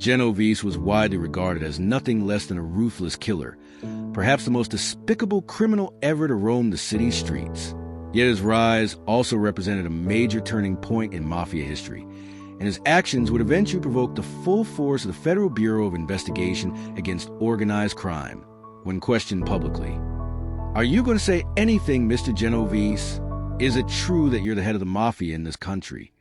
Genovese was widely regarded as nothing less than a ruthless killer, perhaps the most despicable criminal ever to roam the city's streets. Yet his rise also represented a major turning point in Mafia history, and his actions would eventually provoke the full force of the Federal Bureau of Investigation against Organized Crime. When questioned publicly, "Are you going to say anything, Mr. Genovese? Is it true that you're the head of the Mafia in this country?"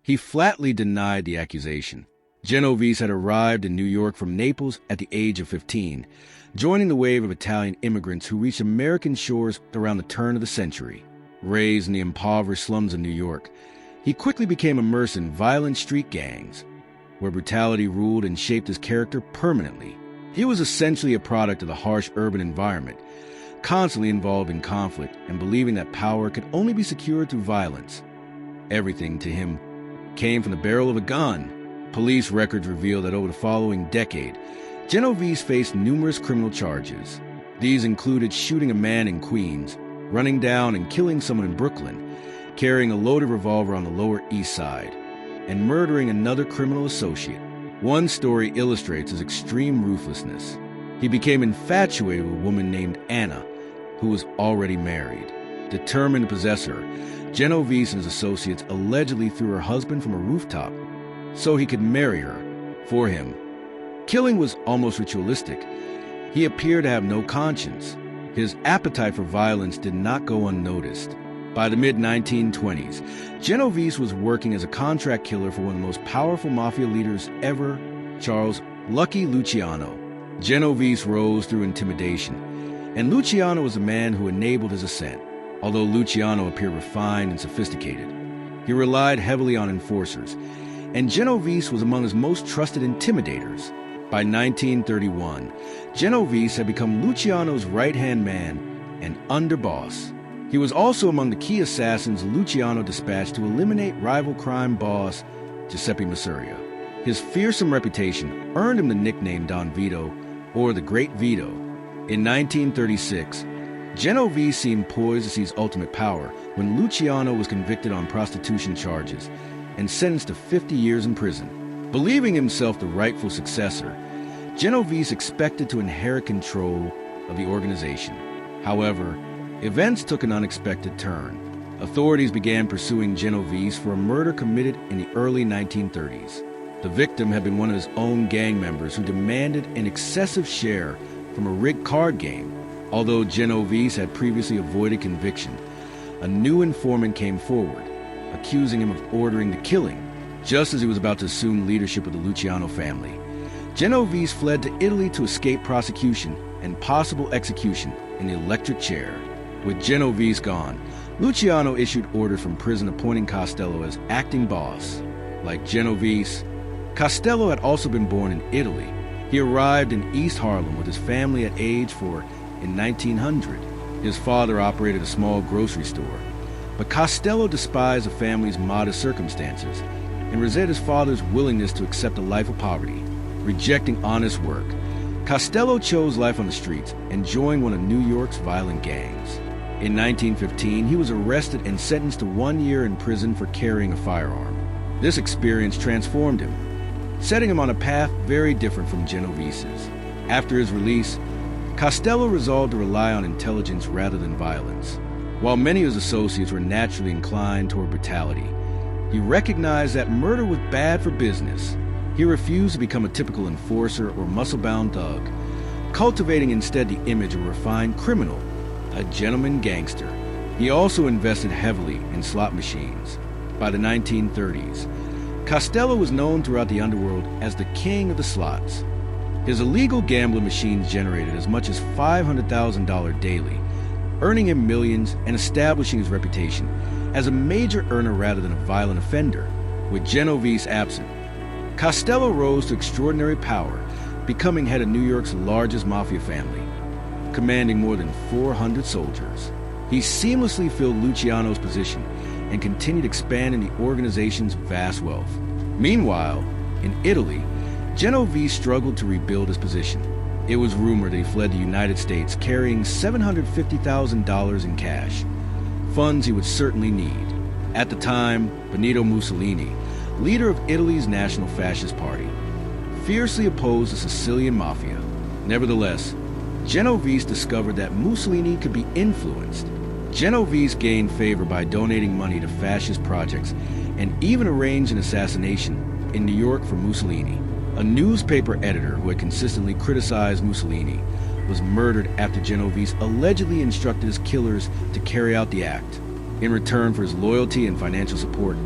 He flatly denied the accusation. Genovese had arrived in New York from Naples at the age of 15, joining the wave of Italian immigrants who reached American shores around the turn of the century. Raised in the impoverished slums of New York, he quickly became immersed in violent street gangs, where brutality ruled and shaped his character permanently. He was essentially a product of the harsh urban environment, constantly involved in conflict and believing that power could only be secured through violence. Everything to him came from the barrel of a gun. Police records reveal that over the following decade, Genovese faced numerous criminal charges. These included shooting a man in Queens, running down and killing someone in Brooklyn, carrying a loaded revolver on the Lower East Side, and murdering another criminal associate. One story illustrates his extreme ruthlessness. He became infatuated with a woman named Anna, who was already married. Determined to possess her, Genovese and his associates allegedly threw her husband from a rooftop so he could marry her for him. Killing was almost ritualistic. He appeared to have no conscience. His appetite for violence did not go unnoticed. By the mid-1920s, Genovese was working as a contract killer for one of the most powerful mafia leaders ever, Charles "Lucky" Luciano. Genovese rose through intimidation, and Luciano was the man who enabled his ascent. Although Luciano appeared refined and sophisticated, he relied heavily on enforcers, and Genovese was among his most trusted intimidators. By 1931, Genovese had become Luciano's right-hand man and underboss. He was also among the key assassins Luciano dispatched to eliminate rival crime boss Giuseppe Masuria. His fearsome reputation earned him the nickname Don Vito, or the Great Vito. In 1936, Genovese seemed poised to seize ultimate power when Luciano was convicted on prostitution charges and sentenced to 50 years in prison. Believing himself the rightful successor, Genovese expected to inherit control of the organization. However, events took an unexpected turn. Authorities began pursuing Genovese for a murder committed in the early 1930s. The victim had been one of his own gang members who demanded an excessive share from a rigged card game. Although Genovese had previously avoided conviction, a new informant came forward, accusing him of ordering the killing, just as he was about to assume leadership of the Luciano family. Genovese fled to Italy to escape prosecution and possible execution in the electric chair. With Genovese gone, Luciano issued orders from prison appointing Costello as acting boss. Like Genovese, Costello had also been born in Italy. He arrived in East Harlem with his family at age 4 in 1900. His father operated a small grocery store, but Costello despised the family's modest circumstances and resented his father's willingness to accept a life of poverty. Rejecting honest work, Costello chose life on the streets and joined one of New York's violent gangs. In 1915, he was arrested and sentenced to 1 year in prison for carrying a firearm. This experience transformed him, setting him on a path very different from Genovese's. After his release, Costello resolved to rely on intelligence rather than violence. While many of his associates were naturally inclined toward brutality, he recognized that murder was bad for business. He refused to become a typical enforcer or muscle-bound thug, cultivating instead the image of a refined criminal, a gentleman gangster. He also invested heavily in slot machines. By the 1930s, Costello was known throughout the underworld as the king of the slots. His illegal gambling machines generated as much as $500,000 daily, earning him millions and establishing his reputation as a major earner rather than a violent offender. With Genovese absent, Costello rose to extraordinary power, becoming head of New York's largest mafia family, commanding more than 400 soldiers. He seamlessly filled Luciano's position and continued expanding the organization's vast wealth. Meanwhile, in Italy, Genovese struggled to rebuild his position. It was rumored that he fled the United States carrying $750,000 in cash, funds he would certainly need. At the time, Benito Mussolini, leader of Italy's National Fascist Party, fiercely opposed the Sicilian Mafia. Nevertheless, Genovese discovered that Mussolini could be influenced. Genovese gained favor by donating money to fascist projects and even arranged an assassination in New York for Mussolini. A newspaper editor who had consistently criticized Mussolini was murdered after Genovese allegedly instructed his killers to carry out the act. In return for his loyalty and financial support,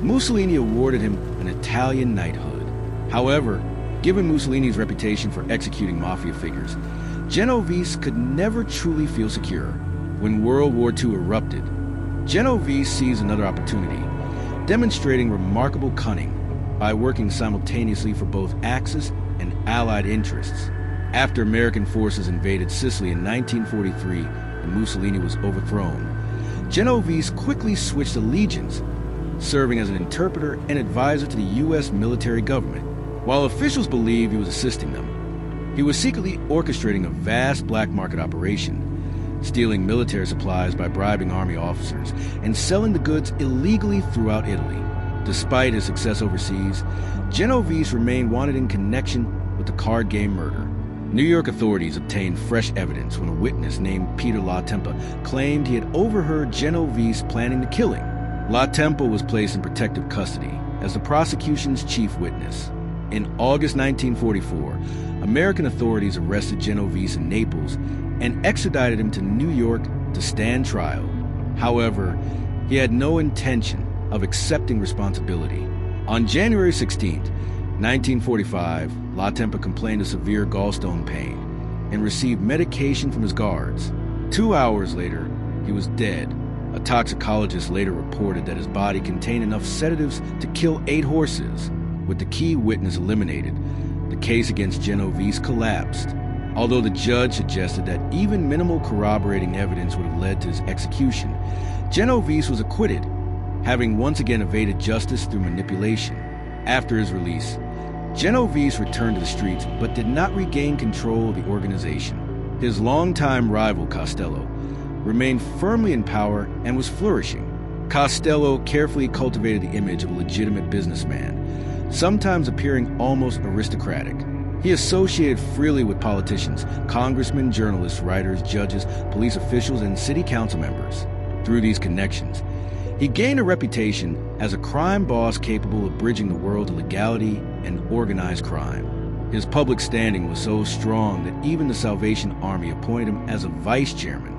Mussolini awarded him an Italian knighthood. However, given Mussolini's reputation for executing mafia figures, Genovese could never truly feel secure. When World War II erupted, Genovese seized another opportunity, demonstrating remarkable cunning by working simultaneously for both Axis and Allied interests. After American forces invaded Sicily in 1943 and Mussolini was overthrown, Genovese quickly switched to legions, serving as an interpreter and advisor to the U.S. military government. While officials believed he was assisting them, he was secretly orchestrating a vast black market operation, stealing military supplies by bribing army officers and selling the goods illegally throughout Italy. Despite his success overseas, Genovese remained wanted in connection with the card game murder. New York authorities obtained fresh evidence when a witness named Peter La Tempa claimed he had overheard Genovese planning the killing. La Tempa was placed in protective custody as the prosecution's chief witness. In August 1944, American authorities arrested Genovese in Naples and extradited him to New York to stand trial. However, he had no intention of accepting responsibility. On January 16, 1945, La Tempa complained of severe gallstone pain and received medication from his guards. 2 hours later, he was dead. A toxicologist later reported that his body contained enough sedatives to kill 8 horses. With the key witness eliminated, the case against Genovese collapsed. Although the judge suggested that even minimal corroborating evidence would have led to his execution, Genovese was acquitted, having once again evaded justice through manipulation. After his release, Genovese returned to the streets but did not regain control of the organization. His longtime rival, Costello, remained firmly in power and was flourishing. Costello carefully cultivated the image of a legitimate businessman, sometimes appearing almost aristocratic. He associated freely with politicians, congressmen, journalists, writers, judges, police officials, and city council members. Through these connections, he gained a reputation as a crime boss capable of bridging the world to legality and organized crime. His public standing was so strong that even the Salvation Army appointed him as a vice chairman.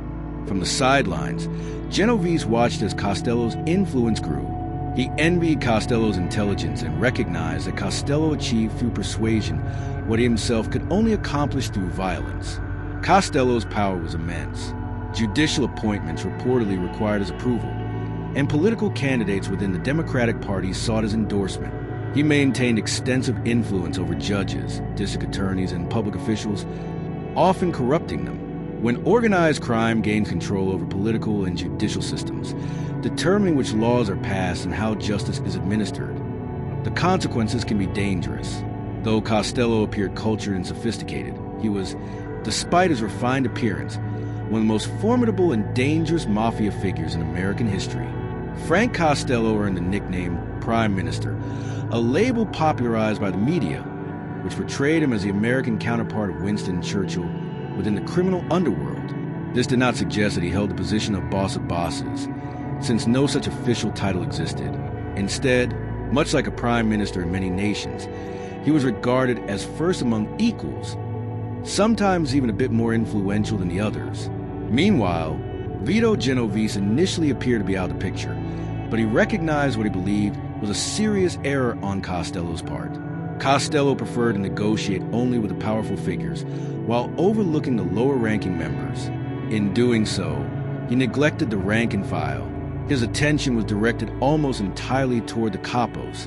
From the sidelines, Genovese watched as Costello's influence grew. He envied Costello's intelligence and recognized that Costello achieved through persuasion what he himself could only accomplish through violence. Costello's power was immense. Judicial appointments reportedly required his approval, and political candidates within the Democratic Party sought his endorsement. He maintained extensive influence over judges, district attorneys, and public officials, often corrupting them. When organized crime gains control over political and judicial systems, determining which laws are passed and how justice is administered, the consequences can be dangerous. Though Costello appeared cultured and sophisticated, he was, despite his refined appearance, one of the most formidable and dangerous mafia figures in American history. Frank Costello earned the nickname Prime Minister, a label popularized by the media, which portrayed him as the American counterpart of Winston Churchill within the criminal underworld. This did not suggest that he held the position of boss of bosses, since no such official title existed. Instead, much like a prime minister in many nations, he was regarded as first among equals, sometimes even a bit more influential than the others. Meanwhile, Vito Genovese initially appeared to be out of the picture, but he recognized what he believed was a serious error on Costello's part. Costello preferred to negotiate only with the powerful figures, while overlooking the lower-ranking members. In doing so, he neglected the rank and file. His attention was directed almost entirely toward the capos,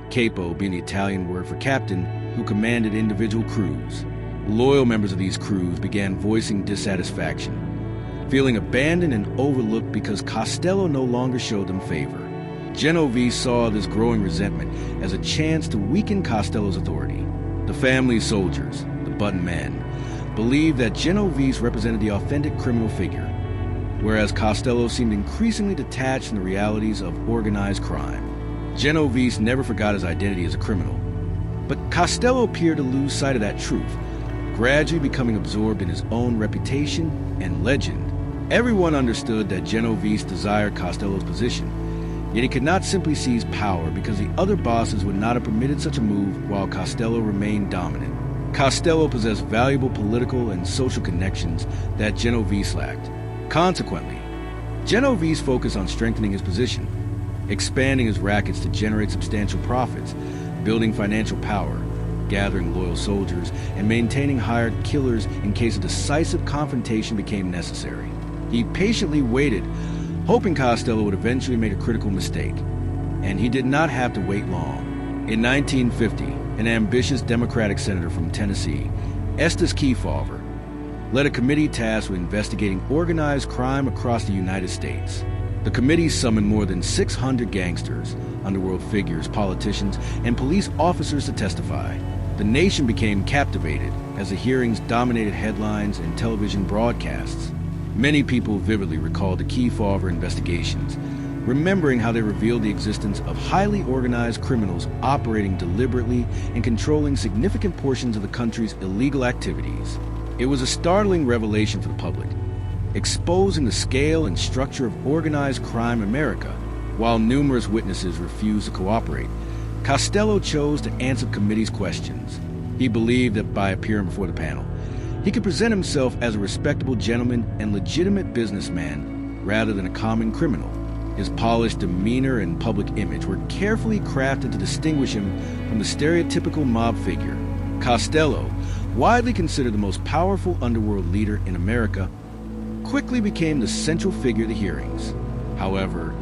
capo being the Italian word for captain, who commanded individual crews. Loyal members of these crews began voicing dissatisfaction, feeling abandoned and overlooked because Costello no longer showed them favor. Genovese saw this growing resentment as a chance to weaken Costello's authority. The family soldiers, the button men, believed that Genovese represented the authentic criminal figure, whereas Costello seemed increasingly detached from the realities of organized crime. Genovese never forgot his identity as a criminal. But Costello appeared to lose sight of that truth, gradually becoming absorbed in his own reputation and legend. Everyone understood that Genovese desired Costello's position, yet he could not simply seize power because the other bosses would not have permitted such a move while Costello remained dominant. Costello possessed valuable political and social connections that Genovese lacked. Consequently, Genovese focused on strengthening his position, expanding his rackets to generate substantial profits, building financial power, gathering loyal soldiers, and maintaining hired killers in case a decisive confrontation became necessary. He patiently waited, hoping Costello would eventually make a critical mistake. And he did not have to wait long. In 1950, an ambitious Democratic senator from Tennessee, Kefauver, led a committee tasked with investigating organized crime across the United States. The committee summoned more than 600 gangsters, underworld figures, politicians, and police officers to testify. The nation became captivated as the hearings dominated headlines and television broadcasts. Many people vividly recalled the Kefauver investigations, remembering how they revealed the existence of highly organized criminals operating deliberately and controlling significant portions of the country's illegal activities. It was a startling revelation for the public, exposing the scale and structure of organized crime in America. While numerous witnesses refused to cooperate, Costello chose to answer the committee's questions. He believed that by appearing before the panel, he could present himself as a respectable gentleman and legitimate businessman rather than a common criminal. His polished demeanor and public image were carefully crafted to distinguish him from the stereotypical mob figure. Costello, widely considered the most powerful underworld leader in America, quickly became the central figure of the hearings. However,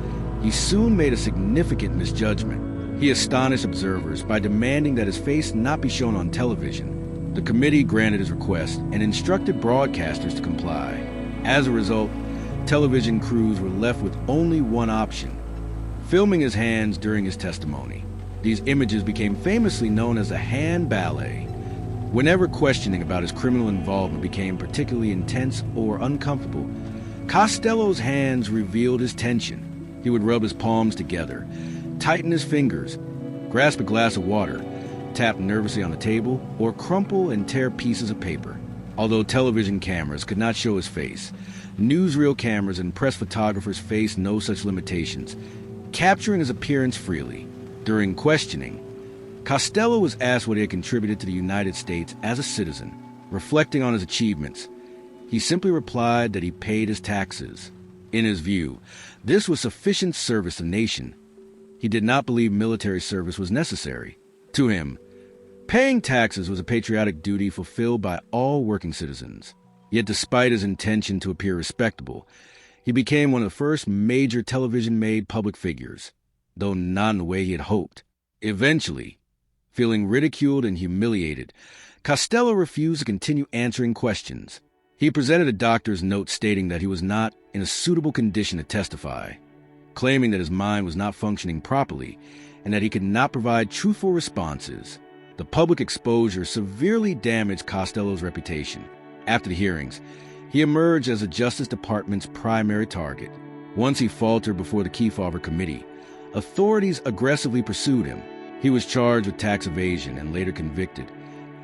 he soon made a significant misjudgment. He astonished observers by demanding that his face not be shown on television. The committee granted his request and instructed broadcasters to comply. As a result, television crews were left with only one option: filming his hands during his testimony. These images became famously known as the hand ballet. Whenever questioning about his criminal involvement became particularly intense or uncomfortable, Costello's hands revealed his tension. He would rub his palms together, tighten his fingers, grasp a glass of water, tap nervously on the table, or crumple and tear pieces of paper. Although television cameras could not show his face, newsreel cameras and press photographers faced no such limitations, capturing his appearance freely. During questioning, Costello was asked what he had contributed to the United States as a citizen. Reflecting on his achievements, he simply replied that he paid his taxes. In his view, this was sufficient service to the nation. He did not believe military service was necessary. To him, paying taxes was a patriotic duty fulfilled by all working citizens. Yet despite his intention to appear respectable, he became one of the first major television-made public figures, though not in the way he had hoped. Eventually, feeling ridiculed and humiliated, Costello refused to continue answering questions. He presented a doctor's note stating that he was not in a suitable condition to testify, claiming that his mind was not functioning properly and that he could not provide truthful responses. The public exposure severely damaged Costello's reputation. After the hearings, he emerged as the Justice Department's primary target. Once he faltered before the Kefauver committee, authorities aggressively pursued him. He was charged with tax evasion and later convicted,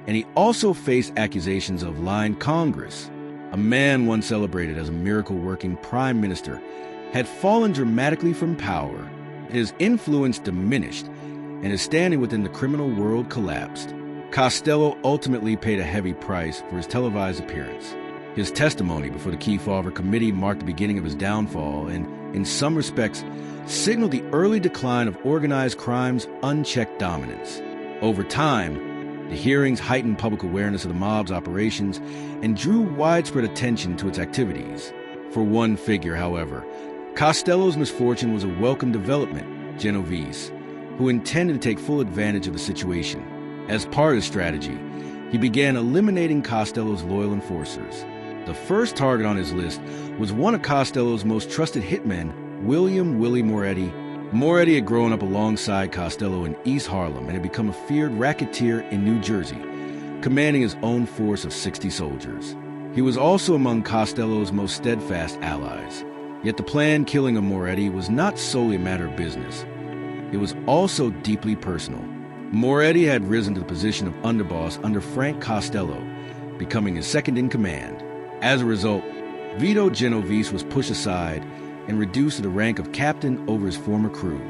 and he also faced accusations of lying Congress. A man once celebrated as a miracle-working prime minister had fallen dramatically from power. His influence diminished, and his standing within the criminal world collapsed. Costello ultimately paid a heavy price for his televised appearance. His testimony before the Kefauver committee marked the beginning of his downfall and, in some respects, signaled the early decline of organized crime's unchecked dominance. Over time, the hearings heightened public awareness of the mob's operations and drew widespread attention to its activities. For one figure, however, Costello's misfortune was a welcome development: Genovese, who intended to take full advantage of the situation. As part of his strategy, he began eliminating Costello's loyal enforcers. The first target on his list was one of Costello's most trusted hitmen, William "Willie" Moretti. Moretti had grown up alongside Costello in East Harlem and had become a feared racketeer in New Jersey, commanding his own force of 60 soldiers. He was also among Costello's most steadfast allies. Yet the planned killing of Moretti was not solely a matter of business. It was also deeply personal. Moretti had risen to the position of underboss under Frank Costello, becoming his second-in-command. As a result, Vito Genovese was pushed aside and reduced to the rank of captain over his former crew.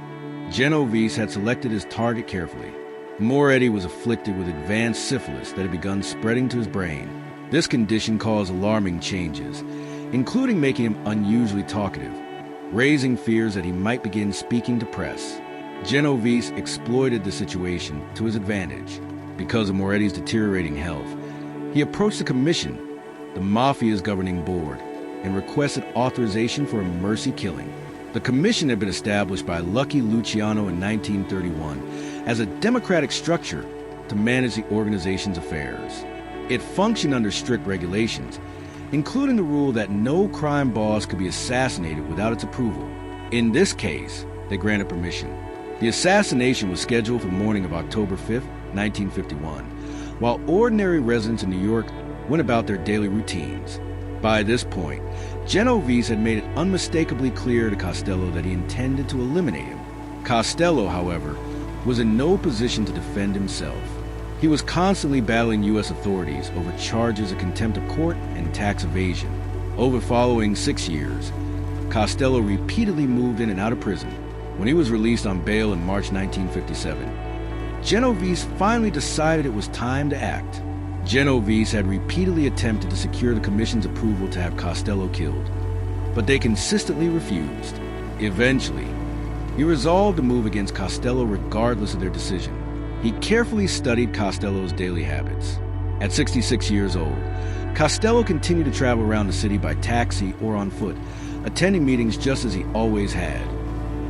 Genovese had selected his target carefully. Moretti was afflicted with advanced syphilis that had begun spreading to his brain. This condition caused alarming changes, including making him unusually talkative, raising fears that he might begin speaking to press. Genovese exploited the situation to his advantage. Because of Moretti's deteriorating health, he approached the Commission, the Mafia's governing board, and requested authorization for a mercy killing. The Commission had been established by Lucky Luciano in 1931 as a democratic structure to manage the organization's affairs. It functioned under strict regulations, including the rule that no crime boss could be assassinated without its approval. In this case, they granted permission. The assassination was scheduled for the morning of October 5, 1951, while ordinary residents in New York went about their daily routines. By this point, Genovese had made it unmistakably clear to Costello that he intended to eliminate him. Costello, however, was in no position to defend himself. He was constantly battling U.S. authorities over charges of contempt of court and tax evasion. Over the following 6 years, Costello repeatedly moved in and out of prison. When he was released on bail in March 1957, Genovese finally decided it was time to act. Genovese had repeatedly attempted to secure the Commission's approval to have Costello killed, but they consistently refused. Eventually, he resolved to move against Costello regardless of their decision. He carefully studied Costello's daily habits. At 66 years old, Costello continued to travel around the city by taxi or on foot, attending meetings just as he always had,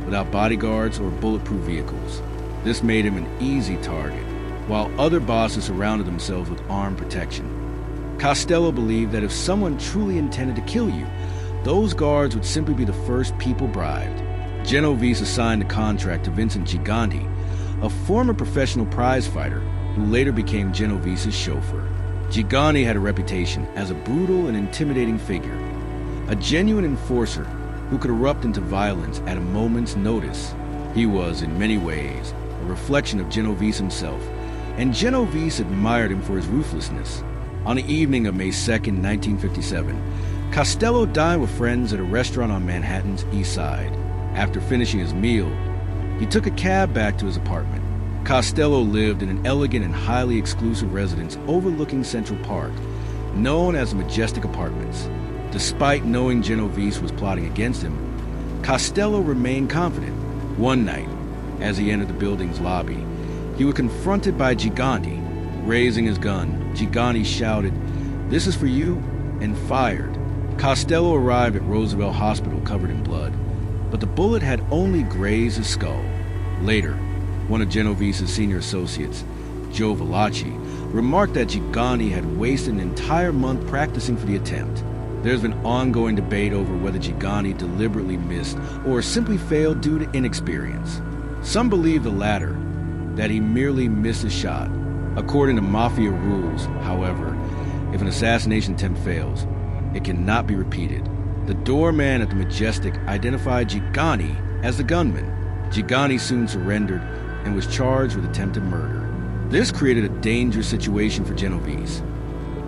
without bodyguards or bulletproof vehicles. This made him an easy target, while other bosses surrounded themselves with armed protection. Costello believed that if someone truly intended to kill you, those guards would simply be the first people bribed. Genovese assigned the contract to Vincent Giganti, a former professional prize fighter who later became Genovese's chauffeur. Giganti had a reputation as a brutal and intimidating figure, a genuine enforcer who could erupt into violence at a moment's notice. He was, in many ways, a reflection of Genovese himself, and Genovese admired him for his ruthlessness. On the evening of May 2, 1957, Costello dined with friends at a restaurant on Manhattan's East Side. After finishing his meal, he took a cab back to his apartment. Costello lived in an elegant and highly exclusive residence overlooking Central Park, known as the Majestic Apartments. Despite knowing Genovese was plotting against him, Costello remained confident. One night, as he entered the building's lobby, he was confronted by Giganti. Raising his gun, Giganti shouted, "This is for you," and fired. Costello arrived at Roosevelt Hospital covered in blood, but the bullet had only grazed his skull. Later, one of Genovese's senior associates, Joe Valachi, remarked that Giganti had wasted an entire month practicing for the attempt. There's been ongoing debate over whether Giganti deliberately missed or simply failed due to inexperience. Some believe the latter, that he merely missed his shot. According to Mafia rules, however, if an assassination attempt fails, it cannot be repeated. The doorman at the Majestic identified Giganti as the gunman. Giganti soon surrendered and was charged with attempted murder. This created a dangerous situation for Genovese.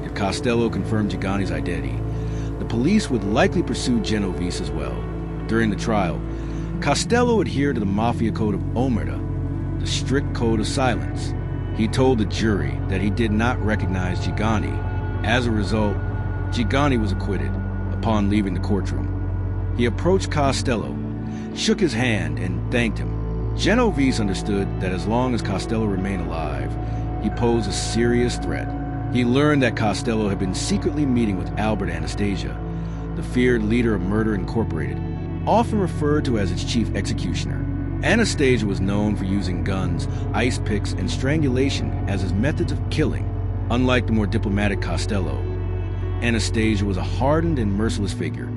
If Costello confirmed Giganti's identity, the police would likely pursue Genovese as well. During the trial, Costello adhered to the Mafia code of omerta, the strict code of silence. He told the jury that he did not recognize Giganti. As a result, Giganti was acquitted. Upon leaving the courtroom, he approached Costello, shook his hand, and thanked him. Genovese understood that as long as Costello remained alive, he posed a serious threat. He learned that Costello had been secretly meeting with Albert Anastasia, the feared leader of Murder Incorporated, often referred to as its chief executioner. Anastasia was known for using guns, ice picks, and strangulation as his methods of killing. Unlike the more diplomatic Costello, Anastasia was a hardened and merciless figure,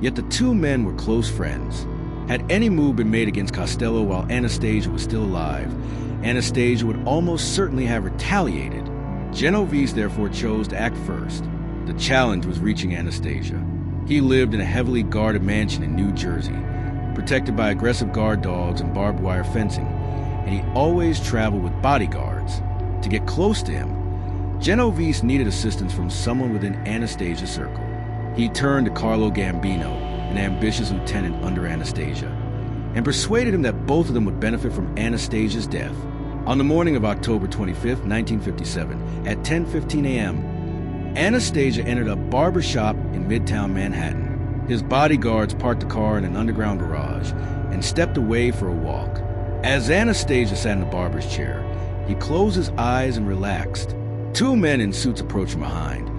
yet the two men were close friends. Had any move been made against Costello while Anastasia was still alive, Anastasia would almost certainly have retaliated. Genovese therefore chose to act first. The challenge was reaching Anastasia. He lived in a heavily guarded mansion in New Jersey, protected by aggressive guard dogs and barbed wire fencing. and he always traveled with bodyguards. To get close to him, Genovese needed assistance from someone within Anastasia's circle. He turned to Carlo Gambino, an ambitious lieutenant under Anastasia, and persuaded him that both of them would benefit from Anastasia's death. On the morning of October 25, 1957, at 10:15 a.m., Anastasia entered a barber shop in Midtown Manhattan. His bodyguards parked the car in an underground garage and stepped away for a walk. As Anastasia sat in the barber's chair, he closed his eyes and relaxed. Two men in suits approached from behind,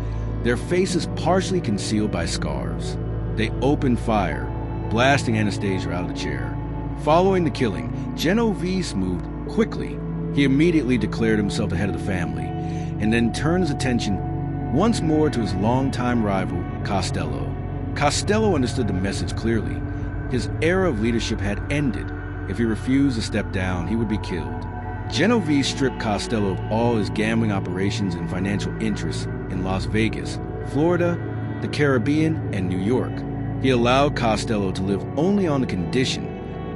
their faces partially concealed by scarves. They opened fire, blasting Anastasia out of the chair. Following the killing, Genovese moved quickly. He immediately declared himself the head of the family, and then turned his attention once more to his longtime rival, Costello. Costello understood the message clearly. His era of leadership had ended. If he refused to step down, he would be killed. Genovese stripped Costello of all his gambling operations and financial interests in Las Vegas, Florida, the Caribbean, and New York. He allowed Costello to live only on the condition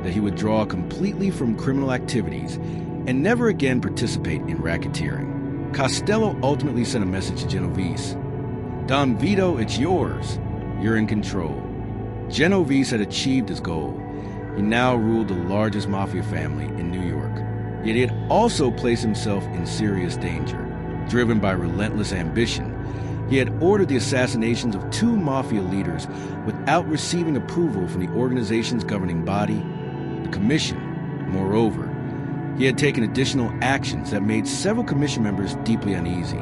that he would draw completely from criminal activities and never again participate in racketeering. Costello ultimately sent a message to Genovese. "Don Vito, it's yours. You're in control." Genovese had achieved his goal. He now ruled the largest mafia family in New York. Yet he had also placed himself in serious danger. Driven by relentless ambition, he had ordered the assassinations of two mafia leaders without receiving approval from the organization's governing body, the Commission. Moreover, he had taken additional actions that made several Commission members deeply uneasy.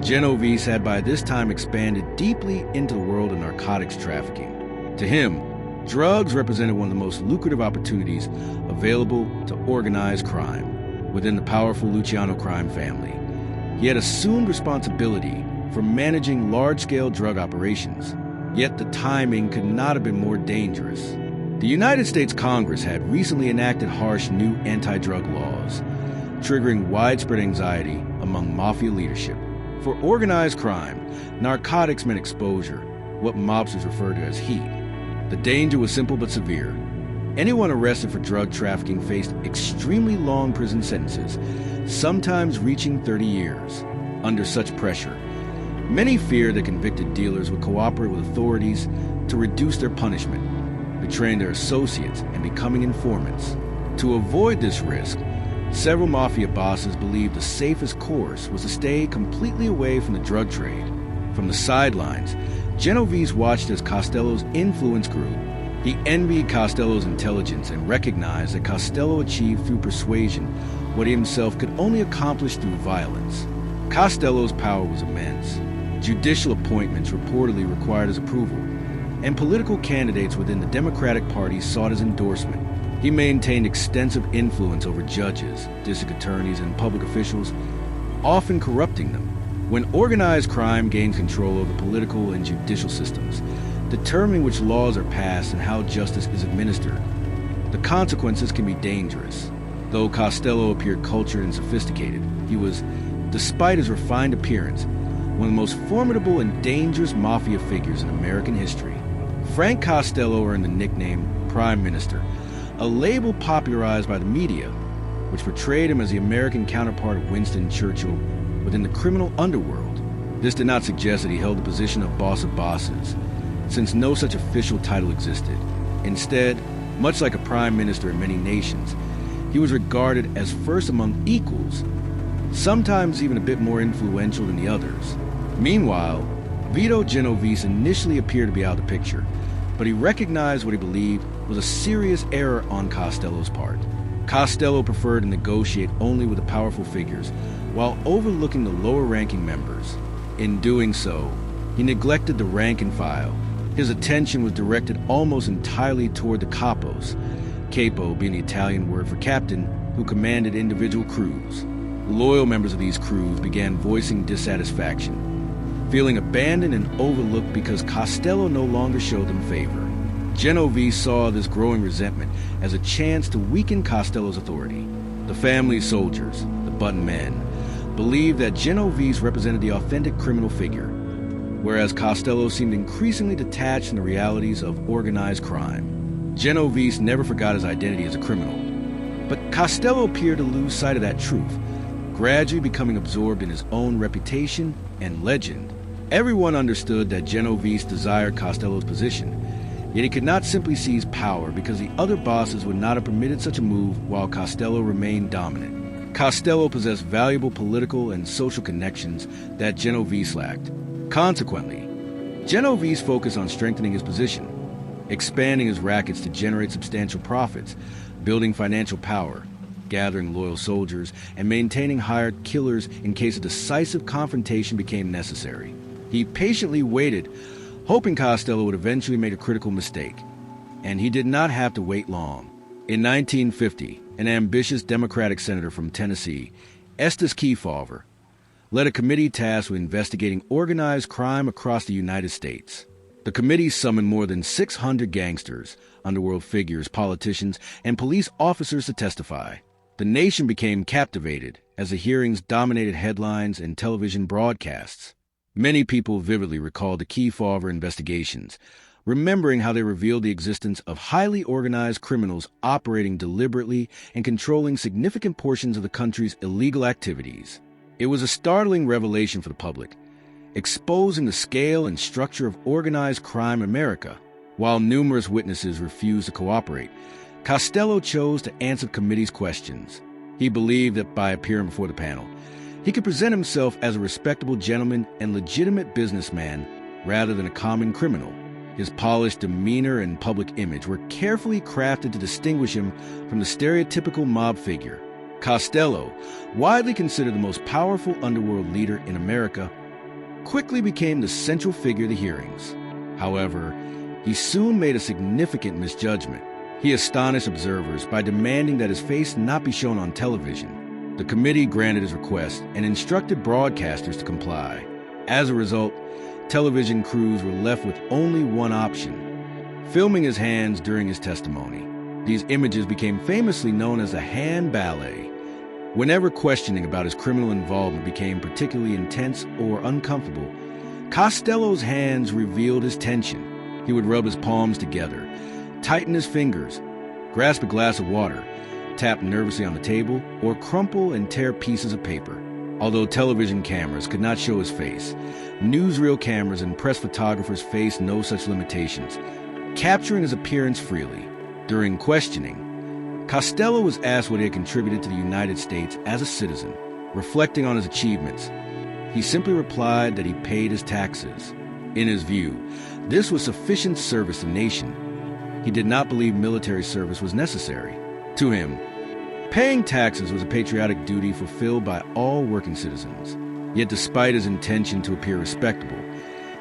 Genovese had by this time expanded deeply into the world of narcotics trafficking. To him, drugs represented one of the most lucrative opportunities available to organized crime within the powerful Luciano crime family. He had assumed responsibility for managing large-scale drug operations, yet the timing could not have been more dangerous. The United States Congress had recently enacted harsh new anti-drug laws, triggering widespread anxiety among mafia leadership. For organized crime, narcotics meant exposure, what mobsters refer to as heat. The danger was simple but severe. Anyone arrested for drug trafficking faced extremely long prison sentences, sometimes reaching 30 years. Under such pressure, many feared that convicted dealers would cooperate with authorities to reduce their punishment, betraying their associates and becoming informants. To avoid this risk, several mafia bosses believed the safest course was to stay completely away from the drug trade. From the sidelines, Genovese watched as Costello's influence grew. He envied Costello's intelligence and recognized that Costello achieved through persuasion what he himself could only accomplish through violence. Costello's power was immense. Judicial appointments reportedly required his approval, and political candidates within the Democratic Party sought his endorsement. He maintained extensive influence over judges, district attorneys, and public officials, often corrupting them. When organized crime gains control over political and judicial systems, determining which laws are passed and how justice is administered, the consequences can be dangerous. Though Costello appeared cultured and sophisticated, he was, despite his refined appearance, one of the most formidable and dangerous mafia figures in American history. Frank Costello earned the nickname Prime Minister, a label popularized by the media, which portrayed him as the American counterpart of Winston Churchill within the criminal underworld. This did not suggest that he held the position of boss of bosses, since no such official title existed. Instead, much like a prime minister in many nations, he was regarded as first among equals, sometimes even a bit more influential than the others. Meanwhile, Vito Genovese initially appeared to be out of the picture, but he recognized what he believed was a serious error on Costello's part. Costello preferred to negotiate only with the powerful figures, while overlooking the lower-ranking members. In doing so, he neglected the rank and file. His attention was directed almost entirely toward the capos, capo being the Italian word for captain, who commanded individual crews. Loyal members of these crews began voicing dissatisfaction, feeling abandoned and overlooked because Costello no longer showed them favor. Genovese saw this growing resentment as a chance to weaken Costello's authority. The family soldiers, the button men, believed that Genovese represented the authentic criminal figure, whereas Costello seemed increasingly detached from the realities of organized crime. Genovese never forgot his identity as a criminal. But Costello appeared to lose sight of that truth, gradually becoming absorbed in his own reputation and legend. Everyone understood that Genovese desired Costello's position, yet he could not simply seize power because the other bosses would not have permitted such a move while Costello remained dominant. Costello possessed valuable political and social connections that Genovese lacked. Consequently, Genovese focused on strengthening his position, expanding his rackets to generate substantial profits, building financial power, gathering loyal soldiers, and maintaining hired killers in case a decisive confrontation became necessary. He patiently waited, hoping Costello would eventually make a critical mistake. And he did not have to wait long. In 1950, an ambitious Democratic senator from Tennessee, Kefauver, led a committee tasked with investigating organized crime across the United States. The committee summoned more than 600 gangsters, underworld figures, politicians, and police officers to testify. The nation became captivated as the hearings dominated headlines and television broadcasts. Many people vividly recalled the Kefauver investigations, remembering how they revealed the existence of highly organized criminals operating deliberately and controlling significant portions of the country's illegal activities. It was a startling revelation for the public, exposing the scale and structure of organized crime in America. While numerous witnesses refused to cooperate, Costello chose to answer the committee's questions. He believed that by appearing before the panel, he could present himself as a respectable gentleman and legitimate businessman rather than a common criminal. His polished demeanor and public image were carefully crafted to distinguish him from the stereotypical mob figure. Costello, widely considered the most powerful underworld leader in America, quickly became the central figure of the hearings. However, he soon made a significant misjudgment. He astonished observers by demanding that his face not be shown on television. The committee granted his request and instructed broadcasters to comply. As a result, television crews were left with only one option: filming his hands during his testimony. These images became famously known as the hand ballet. Whenever questioning about his criminal involvement became particularly intense or uncomfortable, Costello's hands revealed his tension. He would rub his palms together, tighten his fingers, grasp a glass of water, tap nervously on the table, or crumple and tear pieces of paper. Although television cameras could not show his face, newsreel cameras and press photographers faced no such limitations, capturing his appearance freely. During questioning, Costello was asked what he had contributed to the United States as a citizen. Reflecting on his achievements, he simply replied that he paid his taxes. In his view, this was sufficient service to the nation. He did not believe military service was necessary. To him, paying taxes was a patriotic duty fulfilled by all working citizens. Yet despite his intention to appear respectable,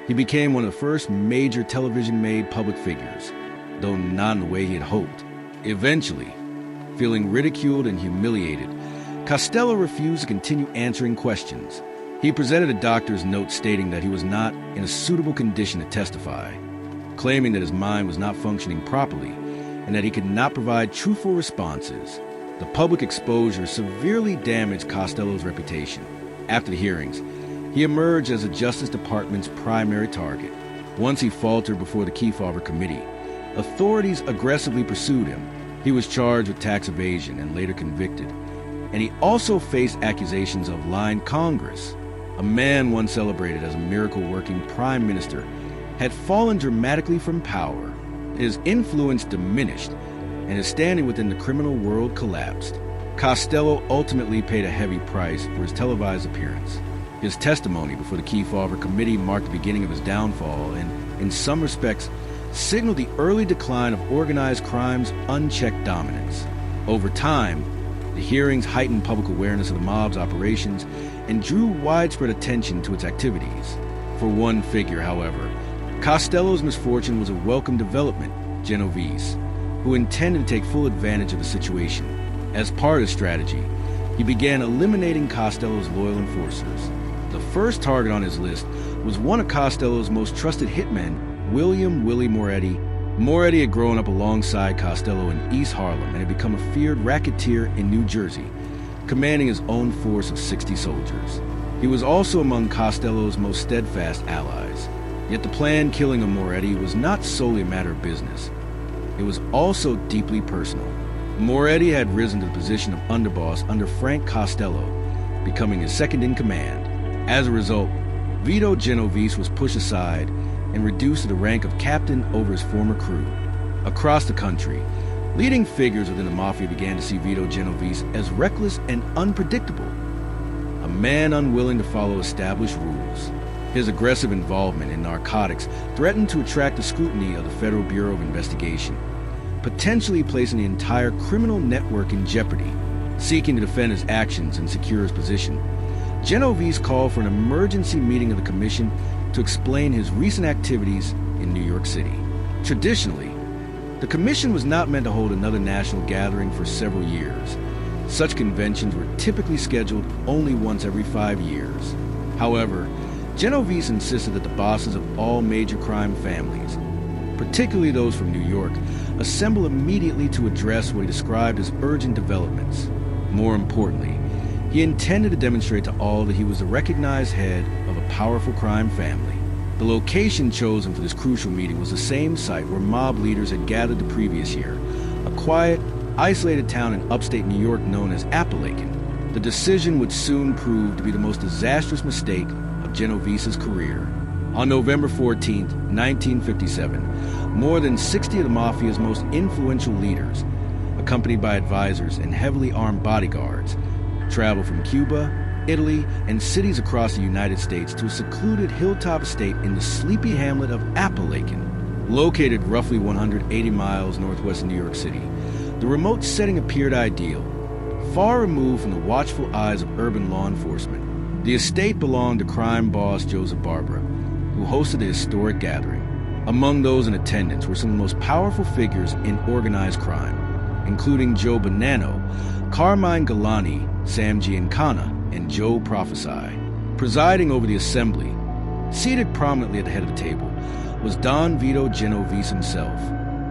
he became one of the first major television-made public figures, though not in the way he had hoped. Eventually, feeling ridiculed and humiliated, Costello refused to continue answering questions. He presented a doctor's note stating that he was not in a suitable condition to testify, claiming that his mind was not functioning properly and that he could not provide truthful responses. The public exposure severely damaged Costello's reputation. After the hearings, he emerged as the Justice Department's primary target. Once he faltered before the Kefauver committee, authorities aggressively pursued him. He was charged with tax evasion and later convicted, and he also faced accusations of lying Congress. A man once celebrated as a miracle-working prime minister had fallen dramatically from power. His influence diminished, and his standing within the criminal world collapsed. Costello ultimately paid a heavy price for his televised appearance. His testimony before the Kefauver committee marked the beginning of his downfall and, in some respects, signaled the early decline of organized crime's unchecked dominance. Over time, the hearings heightened public awareness of the mob's operations and drew widespread attention to its activities. For one figure, however, Costello's misfortune was a welcome development: Genovese, who intended to take full advantage of the situation. As part of his strategy, he began eliminating Costello's loyal enforcers. The first target on his list was one of Costello's most trusted hitmen, William Willie Moretti. Moretti had grown up alongside Costello in East Harlem and had become a feared racketeer in New Jersey, commanding his own force of 60 soldiers. He was also among Costello's most steadfast allies. Yet the planned killing of Moretti was not solely a matter of business. It was also deeply personal. Moretti had risen to the position of underboss under Frank Costello, becoming his second in command. As a result, Vito Genovese was pushed aside and reduced to the rank of captain over his former crew. Across the country, leading figures within the Mafia began to see Vito Genovese as reckless and unpredictable, a man unwilling to follow established rules. His aggressive involvement in narcotics threatened to attract the scrutiny of the Federal Bureau of Investigation, potentially placing the entire criminal network in jeopardy. Seeking to defend his actions and secure his position, Genovese called for an emergency meeting of the commission to explain his recent activities in New York City. Traditionally, the commission was not meant to hold another national gathering for several years. Such conventions were typically scheduled only once every 5 years. However, Genovese insisted that the bosses of all major crime families, particularly those from New York, assemble immediately to address what he described as urgent developments. More importantly, he intended to demonstrate to all that he was the recognized head of a powerful crime family. The location chosen for this crucial meeting was the same site where mob leaders had gathered the previous year, a quiet, isolated town in upstate New York known as Appalachin. The decision would soon prove to be the most disastrous mistake of Genovese's career. On November 14, 1957, more than 60 of the Mafia's most influential leaders, accompanied by advisors and heavily armed bodyguards, traveled from Cuba, Italy, and cities across the United States to a secluded hilltop estate in the sleepy hamlet of Appalachin. Located roughly 180 miles northwest of New York City, the remote setting appeared ideal, far removed from the watchful eyes of urban law enforcement. The estate belonged to crime boss Joseph Barbara, who hosted the historic gathering. Among those in attendance were some of the most powerful figures in organized crime, including Joe Bonanno, Carmine Galani, Sam Giancana, and Joe Prophesy. Presiding over the assembly, seated prominently at the head of the table, was Don Vito Genovese himself.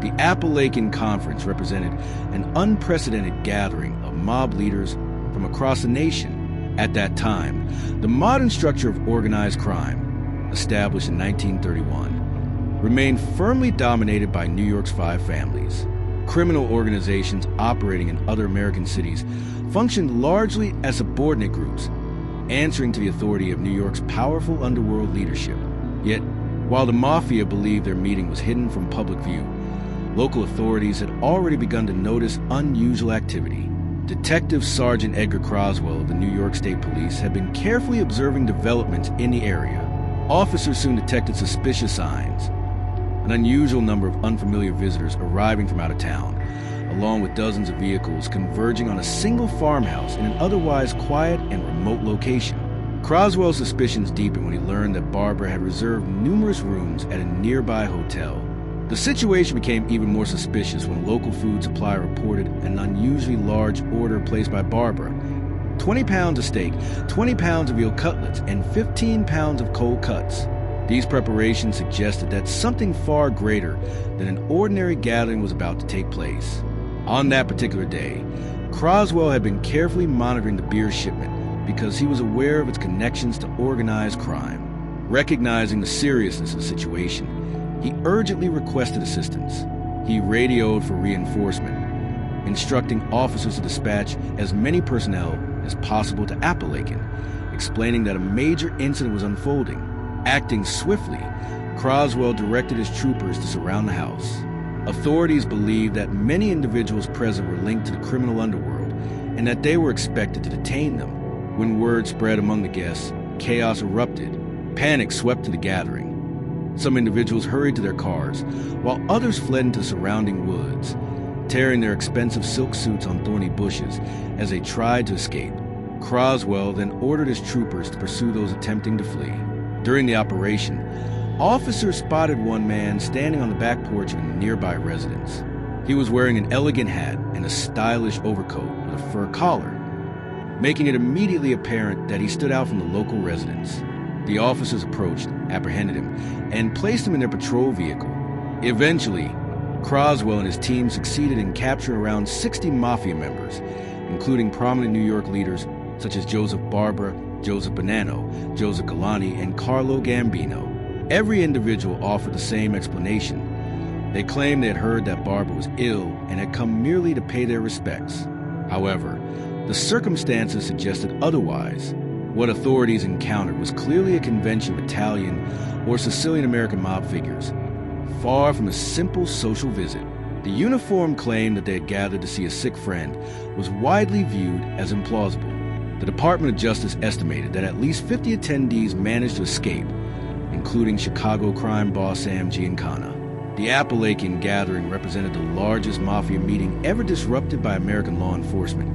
The Appalachian Conference represented an unprecedented gathering of mob leaders from across the nation. At that time, the modern structure of organized crime, established in 1931, remained firmly dominated by New York's 5 families. Criminal organizations operating in other American cities functioned largely as subordinate groups, answering to the authority of New York's powerful underworld leadership. Yet, while the Mafia believed their meeting was hidden from public view, local authorities had already begun to notice unusual activity. Detective Sergeant Edgar Croswell of the New York State Police had been carefully observing developments in the area. Officers soon detected suspicious signs. An unusual number of unfamiliar visitors arriving from out of town, along with dozens of vehicles converging on a single farmhouse in an otherwise quiet and remote location. Croswell's suspicions deepened when he learned that Barbara had reserved numerous rooms at a nearby hotel. The situation became even more suspicious when a local food supplier reported an unusually large order placed by Barbara. 20 pounds of steak, 20 pounds of veal cutlets, and 15 pounds of cold cuts. These preparations suggested that something far greater than an ordinary gathering was about to take place. On that particular day, Croswell had been carefully monitoring the beer shipment because he was aware of its connections to organized crime. Recognizing the seriousness of the situation, he urgently requested assistance. He radioed for reinforcement, instructing officers to dispatch as many personnel as possible to Appalachin, explaining that a major incident was unfolding. Acting swiftly, Croswell directed his troopers to surround the house. Authorities believed that many individuals present were linked to the criminal underworld and that they were expected to detain them. When word spread among the guests, chaos erupted. Panic swept to the gathering. Some individuals hurried to their cars, while others fled into the surrounding woods, tearing their expensive silk suits on thorny bushes as they tried to escape. Croswell then ordered his troopers to pursue those attempting to flee. During the operation, officers spotted one man standing on the back porch of a nearby residence. He was wearing an elegant hat and a stylish overcoat with a fur collar, making it immediately apparent that he stood out from the local residents. The officers approached, apprehended him, and placed him in their patrol vehicle. Eventually, Croswell and his team succeeded in capturing around 60 Mafia members, including prominent New York leaders such as Joseph Barbara, Joseph Bonanno, Joseph Galani, and Carlo Gambino. Every individual offered the same explanation. They claimed they had heard that Barbara was ill and had come merely to pay their respects. However, the circumstances suggested otherwise. What authorities encountered was clearly a convention of Italian or Sicilian-American mob figures, far from a simple social visit. The uniformed claim that they had gathered to see a sick friend was widely viewed as implausible. The Department of Justice estimated that at least 50 attendees managed to escape, including Chicago crime boss Sam Giancana. The Appalachin gathering represented the largest mafia meeting ever disrupted by American law enforcement,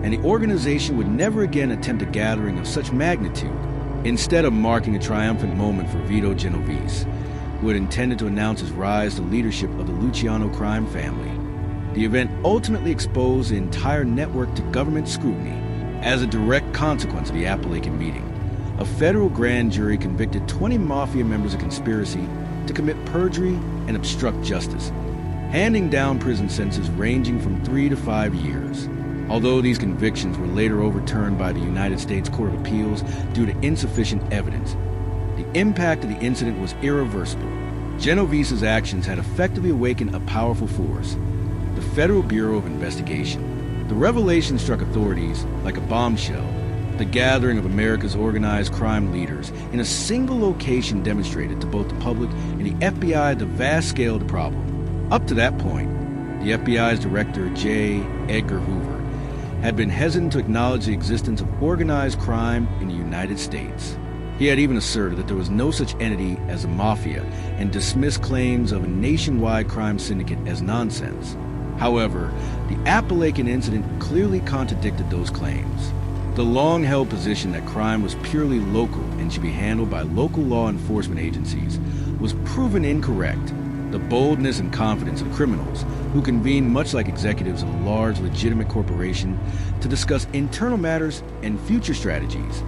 and the organization would never again attempt a gathering of such magnitude, instead of marking a triumphant moment for Vito Genovese, who had intended to announce his rise to leadership of the Luciano crime family. The event ultimately exposed the entire network to government scrutiny. As a direct consequence of the Appalachin meeting, a federal grand jury convicted 20 mafia members of conspiracy to commit perjury and obstruct justice, handing down prison sentences ranging from 3 to 5 years. Although these convictions were later overturned by the United States Court of Appeals due to insufficient evidence, the impact of the incident was irreversible. Genovese's actions had effectively awakened a powerful force, the Federal Bureau of Investigation. The revelation struck authorities like a bombshell. The gathering of America's organized crime leaders in a single location demonstrated to both the public and the FBI the vast scale of the problem. Up to that point, the FBI's Director J. Edgar Hoover had been hesitant to acknowledge the existence of organized crime in the United States. He had even asserted that there was no such entity as a mafia and dismissed claims of a nationwide crime syndicate as nonsense. However, the Appalachin incident clearly contradicted those claims. The long-held position that crime was purely local and should be handled by local law enforcement agencies was proven incorrect. The boldness and confidence of criminals, who convened much like executives of a large legitimate corporation to discuss internal matters and future strategies,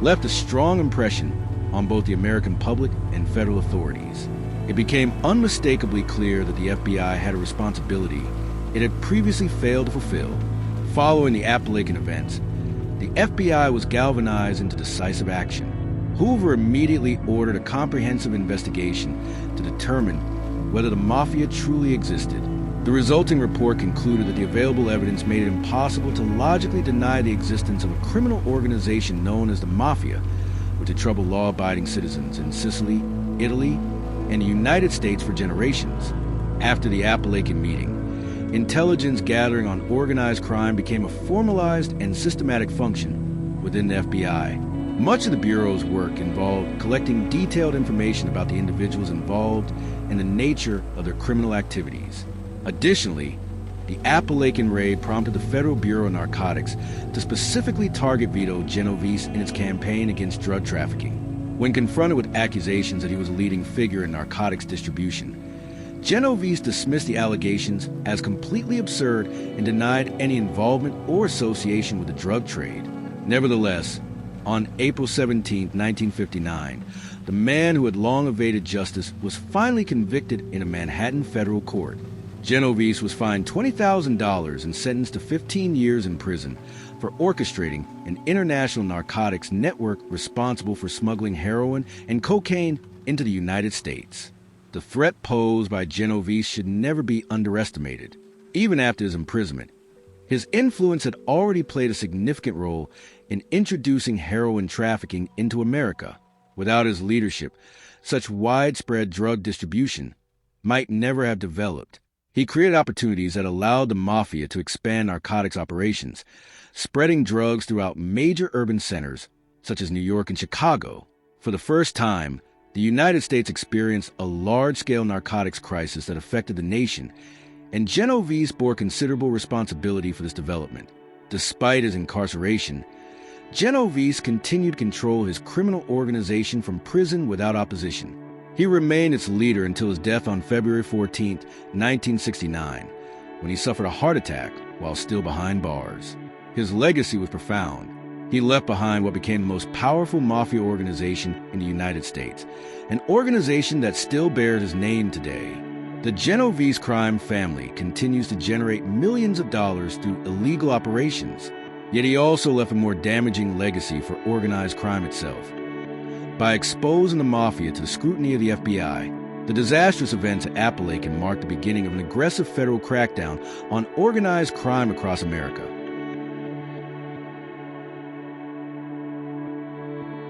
left a strong impression on both the American public and federal authorities. It became unmistakably clear that the FBI had a responsibility it had previously failed to fulfill. Following the Appalachin events, the FBI was galvanized into decisive action. Hoover immediately ordered a comprehensive investigation to determine whether the Mafia truly existed. The resulting report concluded that the available evidence made it impossible to logically deny the existence of a criminal organization known as the Mafia, which had troubled law-abiding citizens in Sicily, Italy, and the United States for generations. After the Appalachin meeting, intelligence gathering on organized crime became a formalized and systematic function within the FBI. Much of the Bureau's work involved collecting detailed information about the individuals involved and the nature of their criminal activities. Additionally, the Appalachin raid prompted the Federal Bureau of Narcotics to specifically target Vito Genovese in its campaign against drug trafficking. When confronted with accusations that he was a leading figure in narcotics distribution, Genovese dismissed the allegations as completely absurd and denied any involvement or association with the drug trade. Nevertheless, on April 17, 1959, the man who had long evaded justice was finally convicted in a Manhattan federal court. Genovese was fined $20,000 and sentenced to 15 years in prison for orchestrating an international narcotics network responsible for smuggling heroin and cocaine into the United States. The threat posed by Genovese should never be underestimated. Even after his imprisonment, his influence had already played a significant role in introducing heroin trafficking into America. Without his leadership, such widespread drug distribution might never have developed. He created opportunities that allowed the Mafia to expand narcotics operations, spreading drugs throughout major urban centers, such as New York and Chicago. For the first time, the United States experienced a large-scale narcotics crisis that affected the nation, and Genovese bore considerable responsibility for this development. Despite his incarceration, Genovese continued to control his criminal organization from prison without opposition. He remained its leader until his death on February 14, 1969, when he suffered a heart attack while still behind bars. His legacy was profound. He left behind what became the most powerful mafia organization in the United States, an organization that still bears his name today. The Genovese crime family continues to generate millions of dollars through illegal operations, yet he also left a more damaging legacy for organized crime itself. By exposing the Mafia to the scrutiny of the FBI, The disastrous events at Appalachin marked the beginning of an aggressive federal crackdown on organized crime across America.